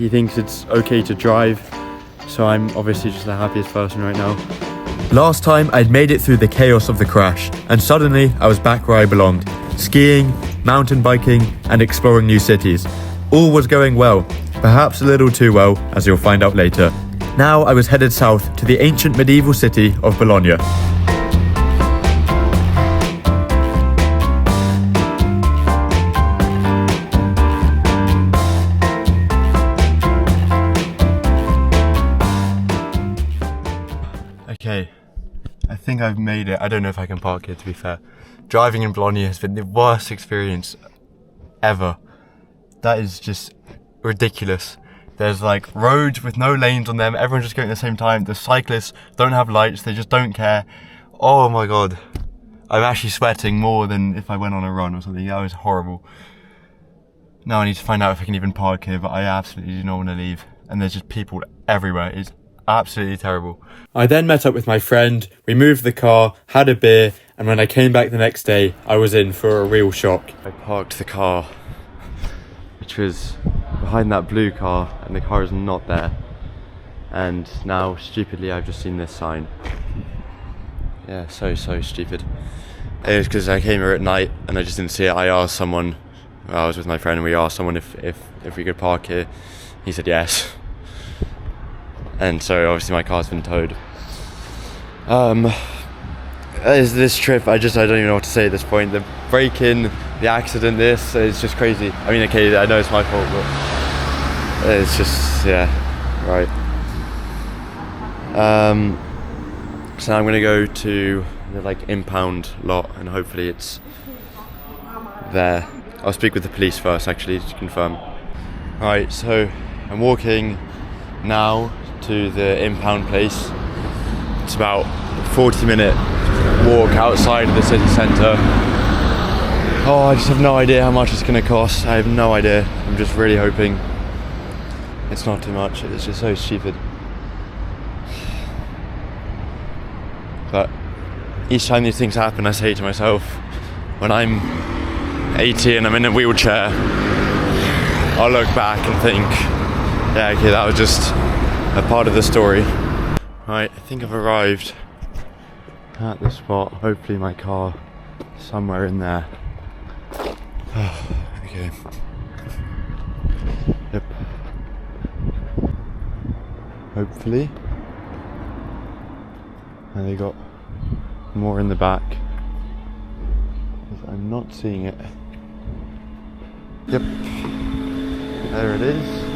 He thinks it's okay to drive, so I'm obviously just the happiest person right now. Last time I'd made it through the chaos of the crash, and suddenly I was back where I belonged. Skiing, mountain biking, and exploring new cities. All was going well, perhaps a little too well, as you'll find out later. Now I was headed south to the ancient medieval city of Bologna. Okay, I think I've made it. I don't know if I can park here, to be fair. Driving in Bologna has been the worst experience ever. That is just ridiculous. There's like roads with no lanes on them, everyone's just going at the same time. The cyclists don't have lights, they just don't care. Oh my god. I'm actually sweating more than if I went on a run or something. That was horrible. Now I need to find out if I can even park here, but I absolutely do not want to leave. And there's just people everywhere. It's absolutely terrible. I then met up with my friend, we moved the car, had a beer, and when I came back the next day, I was in for a real shock. I parked the car, which was behind that blue car, and the car is not there. And now, stupidly, I've just seen this sign. Yeah, so stupid. It was because I came here at night, and I just didn't see it. I asked someone, I was with my friend, and we asked someone if we could park here. He said yes. And so obviously my car's been towed. This trip, I don't even know what to say at this point. The break-in, the accident, this is just crazy. I mean, okay, I know it's my fault, but it's just, yeah, right. So now I'm gonna go to the like impound lot, and hopefully it's there. I'll speak with the police first, actually, to confirm. Right, so I'm walking now to the impound place. It's about a 40-minute walk outside of the city centre. Oh, I just have no idea how much it's going to cost. I have no idea. I'm just really hoping it's not too much. It's just so stupid. But each time these things happen, I say to myself, when I'm 80 and I'm in a wheelchair, I'll look back and think, yeah, okay, that was just a part of the story. Right, I think I've arrived at the spot. Hopefully my car is somewhere in there. Okay. Yep. Hopefully. And they got more in the back. I'm not seeing it. Yep. There it is.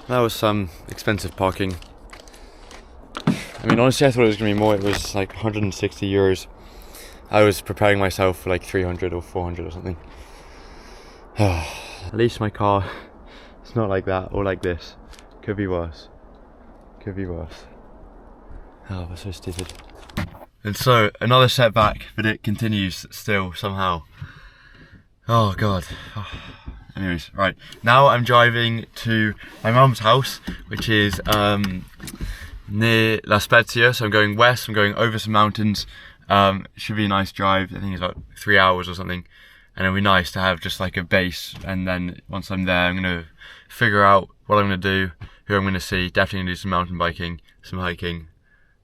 That was some expensive parking. I mean, honestly, I thought it was going to be more. It was like 160 euros. I was preparing myself for like 300 or 400 or something. At least my car, it's not like that or like this. Could be worse. Could be worse. Oh, that's so stupid. And so, another setback, but it continues still somehow. Oh god. Anyways, right, now I'm driving to my mum's house, which is near La Spezia. So I'm going west, I'm going over some mountains. It should be a nice drive. I think it's about 3 hours or something, and it'll be nice to have just like a base. And then once I'm there, I'm gonna figure out what I'm gonna do, who I'm gonna see. Definitely gonna do some mountain biking, some hiking.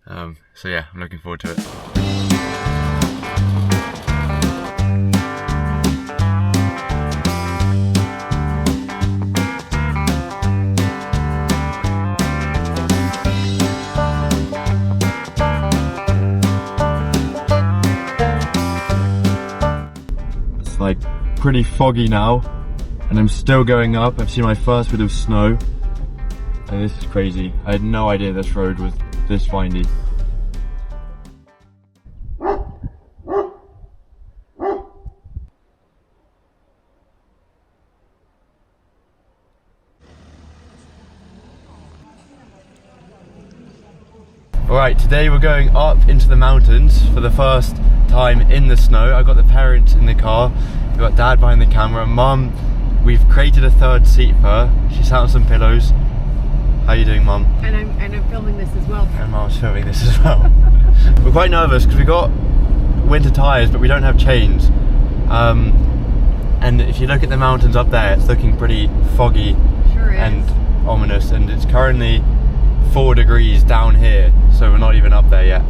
So yeah, I'm looking forward to it. Like pretty foggy now, and I'm still going up. I've seen my first bit of snow, and this is crazy. I had no idea this road was this windy. Alright, today we're going up into the mountains for the first time in the snow. I've got the parents in the car, we've got dad behind the camera, mum, we've created a third seat for her. She sat on some pillows. How are you doing, mum? And I'm filming this as well. And mum's filming this as well. We're quite nervous because we got winter tyres but we don't have chains. And if you look at the mountains up there, it's looking pretty foggy Sure is. and ominous, and it's currently 4 degrees down here, so we're not even up there yet.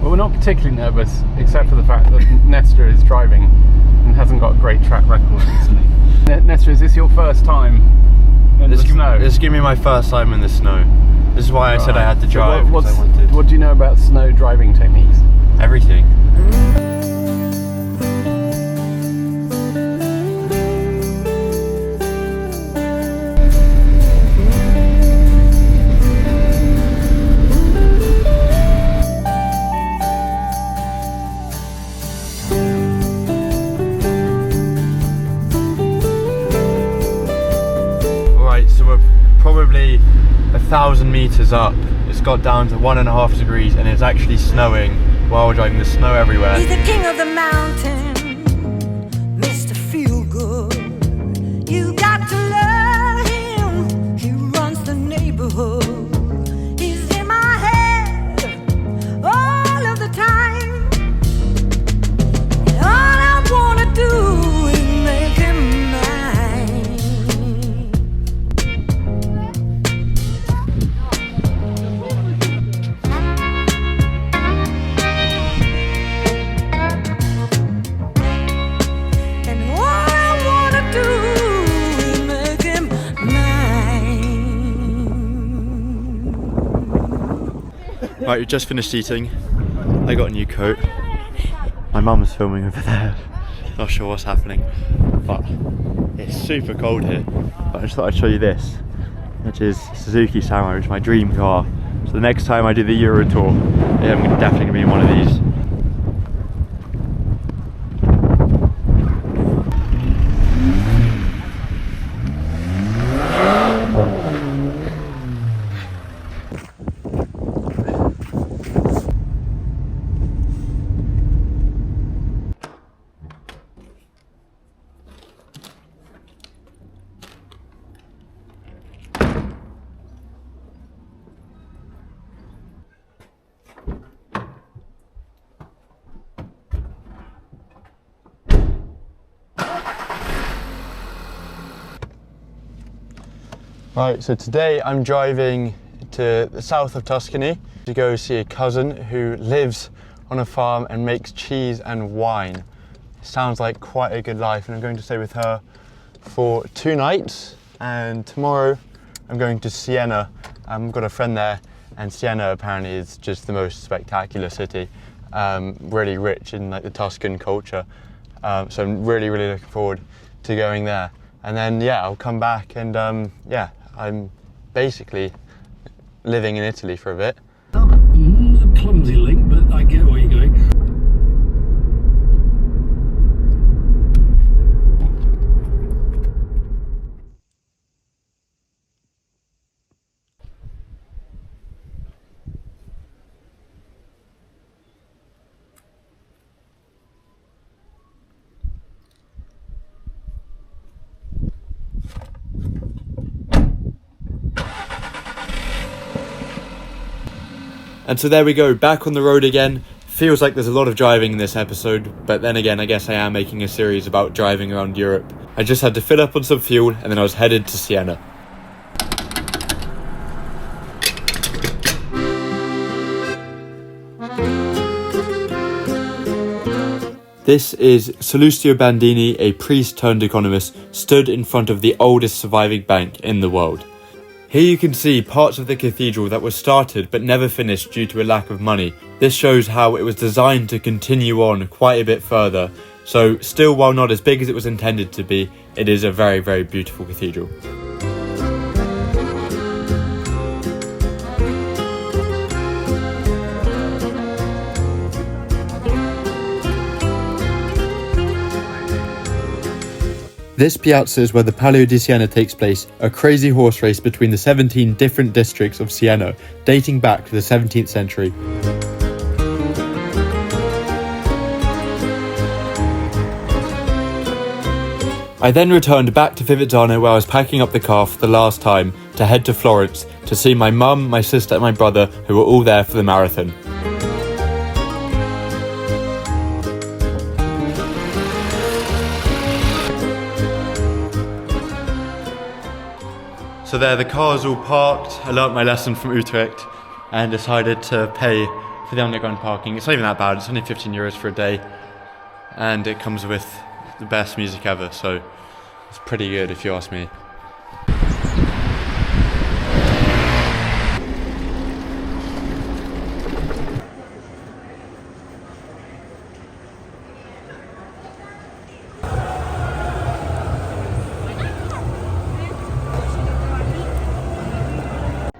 Well, we're not particularly nervous, except for the fact that Nesta is driving and hasn't got a great track record recently. Nesta, is this your first time in the snow? This is gonna be my first time in the snow. This is why I said I had to drive, because I wanted what do you know about snow driving techniques? everything. So we're probably 1,000 meters up. It's got down to 1.5 degrees and it's actually snowing while we're driving. There's snow everywhere. He's the king of the mountain, Mr. Feelgood. You got to love him. He runs the neighborhood. He's in my head all of the time. And all I wanna do is make him mine. And all I wanna do is make him mine. Right, we just finished eating. I got a new coat. My mum's filming over there. Not sure what's happening, but it's super cold here. But I just thought I'd show you this, which is Suzuki Samurai, which is my dream car. So the next time I do the Euro tour, yeah, I'm definitely gonna be in one of these. Right, so today I'm driving to the south of Tuscany to go see a cousin who lives on a farm and makes cheese and wine. Sounds like quite a good life, and I'm going to stay with her for 2 nights, and tomorrow I'm going to Siena. I've got a friend there, and Siena apparently is just the most spectacular city, really rich in like the Tuscan culture. So I'm really looking forward to going there. And then yeah, I'll come back and yeah, I'm basically living in Italy for a bit. A clumsy link, but I get where you're going. And so there we go, back on the road again. Feels like there's a lot of driving in this episode, but then again, I guess I am making a series about driving around Europe. I just had to fill up on some fuel and then I was headed to Siena. This is Salustio Bandini, a priest turned economist, stood in front of the oldest surviving bank in the world. Here you can see parts of the cathedral that were started but never finished due to a lack of money. This shows how it was designed to continue on quite a bit further. So still, while not as big as it was intended to be, it is a very beautiful cathedral. This piazza is where the Palio di Siena takes place, a crazy horse race between the 17 different districts of Siena, dating back to the 17th century. I then returned back to Fivizzano where I was packing up the car for the last time to head to Florence to see my mum, my sister and my brother, who were all there for the marathon. So there, the car's all parked. I learnt my lesson from Utrecht and decided to pay for the underground parking. It's not even that bad, it's only 15 euros for a day. And it comes with the best music ever, so it's pretty good if you ask me.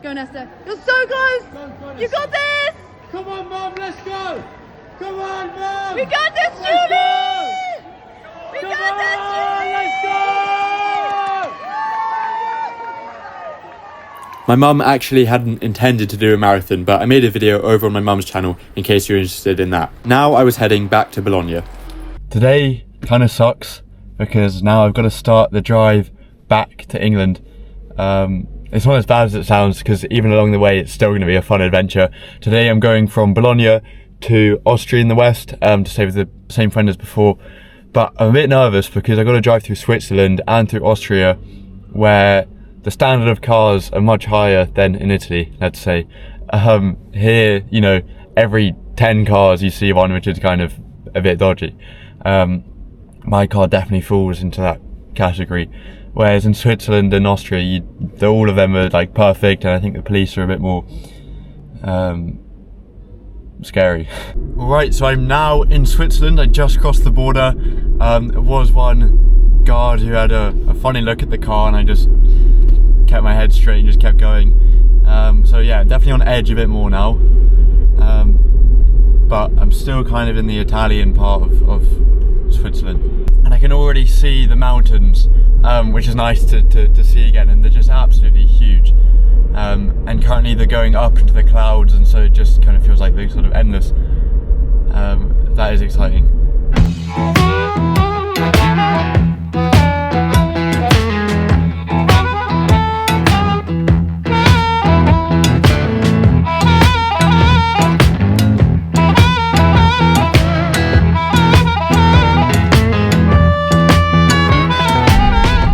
Go, Nesta. You're so close. You got this. Come on, Mum, let's go! Come on, Mum! We got this, Julie. We got this, Julie. Let's go! My mum actually hadn't intended to do a marathon, but I made a video over on my mum's channel in case you're interested in that. Now I was heading back to Bologna. Today kind of sucks because now I've got to start the drive back to England. It's not as bad as it sounds because even along the way it's still going to be a fun adventure. Today I'm going from Bologna to Austria in the west to stay with the same friend as before, but I'm a bit nervous because I've got to drive through Switzerland and through Austria where the standard of cars are much higher than in Italy, let's say. Here, you know, every 10 cars you see one which is kind of a bit dodgy. My car definitely falls into that category. Whereas in Switzerland and Austria, all of them are like perfect, and I think the police are a bit more scary. Alright, so I'm now in Switzerland. I just crossed the border. There was one guard who had a funny look at the car, and I just kept my head straight and just kept going. So yeah, definitely on edge a bit more now. But I'm still kind of in the Italian part of Switzerland. And I can already see the mountains, which is nice to see again, and they're just absolutely huge. And currently they're going up into the clouds, and so it just kind of feels like they're sort of endless. That is exciting.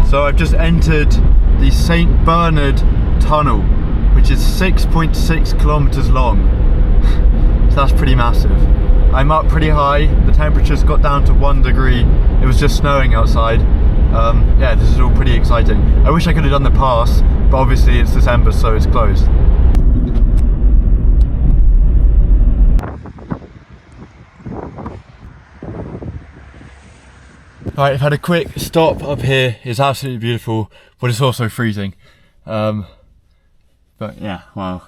So I've just entered the St. Bernard Tunnel, which is 6.6 kilometers long. So that's pretty massive. I'm up pretty high, the temperature's got down to 1 degree. It was just snowing outside. Yeah, this is all pretty exciting. I wish I could have done the pass, but obviously it's December, so it's closed. Alright, I've had a quick stop up here. It's absolutely beautiful, but it's also freezing. But yeah, wow.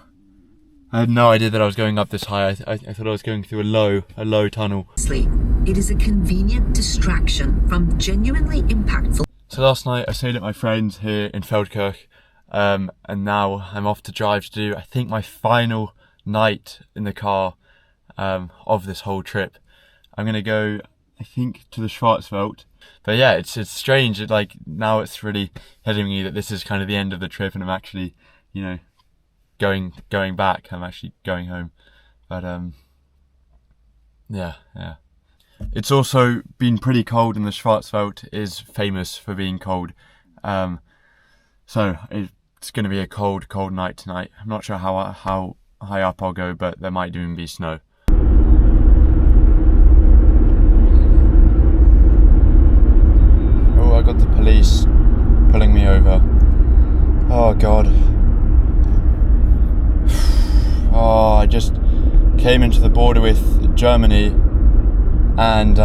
I had no idea that I was going up this high. I thought I was going through a low tunnel. It is a convenient distraction from genuinely impactful. So last night I stayed at my friend's here in Feldkirch, and now I'm off to drive to do, I think, my final night in the car of this whole trip. I'm gonna go, I think, to the Schwarzwald. But yeah, it's strange. Like now it's really hitting me that this is kind of the end of the trip, and I'm actually, you know, going back. I'm actually going home. But yeah. It's also been pretty cold, and the Schwarzwald is famous for being cold. So it's going to be a cold night tonight. I'm not sure how high up I'll go, but there might even be snow. I got the police pulling me over. Oh god. Oh, I just came into the border with Germany, and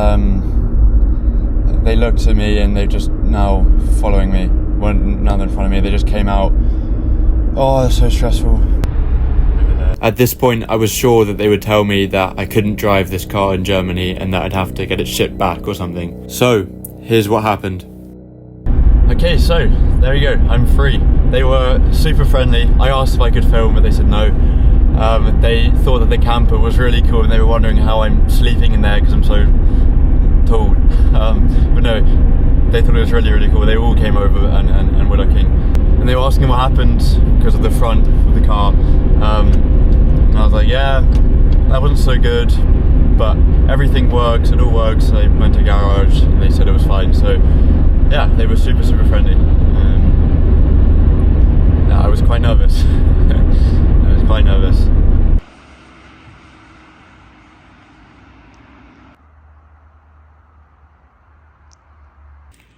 they looked at me and they're just now following me. Well, now they're in front of me, they just came out. Oh, that's so stressful. At this point, I was sure that they would tell me that I couldn't drive this car in Germany and that I'd have to get it shipped back or something. So, here's what happened. Okay, so there you go, I'm free. They were super friendly. I asked if I could film, but they said no. They thought that the camper was really cool, and they were wondering how I'm sleeping in there because I'm so tall. But no, they thought it was really cool. They all came over and were looking. And they were asking what happened because of the front of the car. And I was like, yeah, that wasn't so good, but everything works, it all works. So I went to a garage and they said it was fine. So yeah, they were super friendly. quite nervous. I was quite nervous.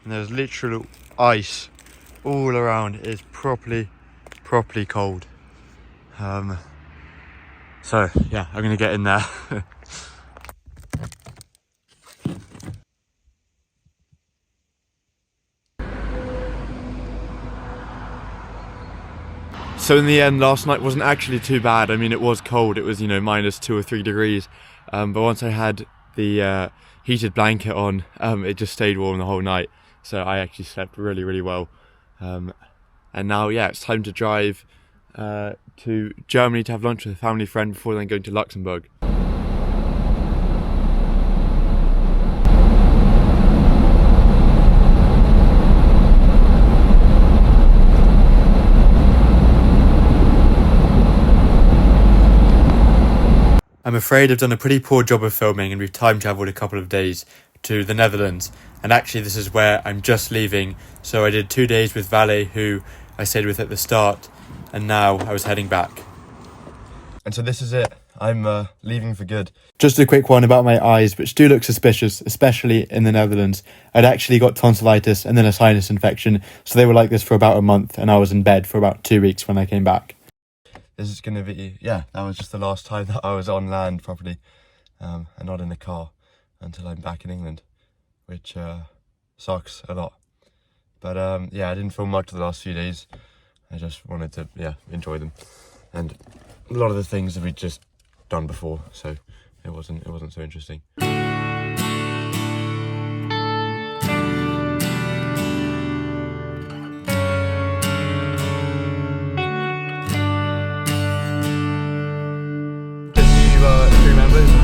And there's literal ice all around. It's properly cold. So yeah, I'm gonna get in there. So in the end, last night wasn't actually too bad. I mean, it was cold. It was, you know, -2 or 3 degrees. But once I had the heated blanket on, it just stayed warm the whole night. So I actually slept really, really well. And now, yeah, it's time to drive to Germany to have lunch with a family friend before then going to Luxembourg. I'm afraid I've done a pretty poor job of filming, and we've time travelled a couple of days to the Netherlands. And actually this is where I'm just leaving. So I did 2 days with Vale, who I stayed with at the start, and now I was heading back. And so this is it. I'm leaving for good. Just a quick one about my eyes, which do look suspicious, especially in the Netherlands. I'd actually got tonsillitis and then a sinus infection, so they were like this for about a month, and I was in bed for about 2 weeks when I came back. This is going to be, yeah, that was just the last time that I was on land properly, and not in a car until I'm back in England, which sucks a lot. But yeah, I didn't film much the last few days. I just wanted to, yeah, enjoy them, and a lot of the things that we'd just done before, so it wasn't so interesting.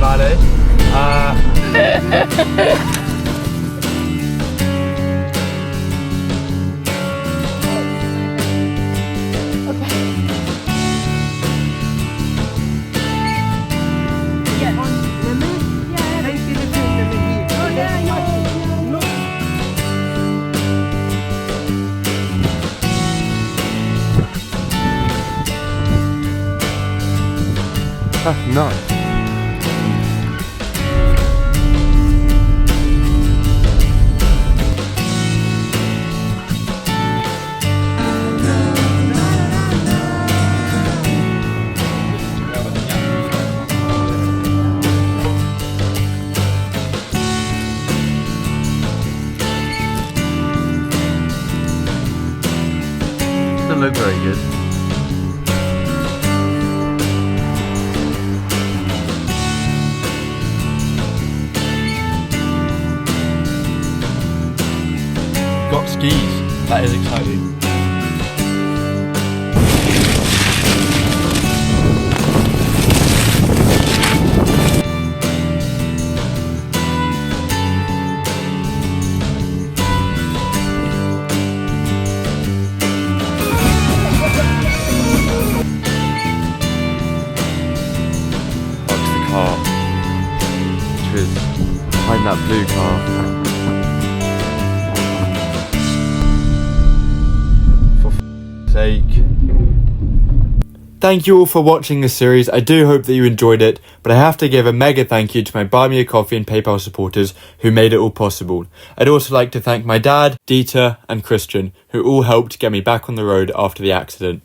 Vale. That's nice. Doesn't look very good. Got skis. That is exciting. Behind that blue car. For f***'s sake. Thank you all for watching this series. I do hope that you enjoyed it, but I have to give a mega thank you to my Buy Me a Coffee and PayPal supporters who made it all possible. I'd also like to thank my dad, Dieter and Christian, who all helped get me back on the road after the accident.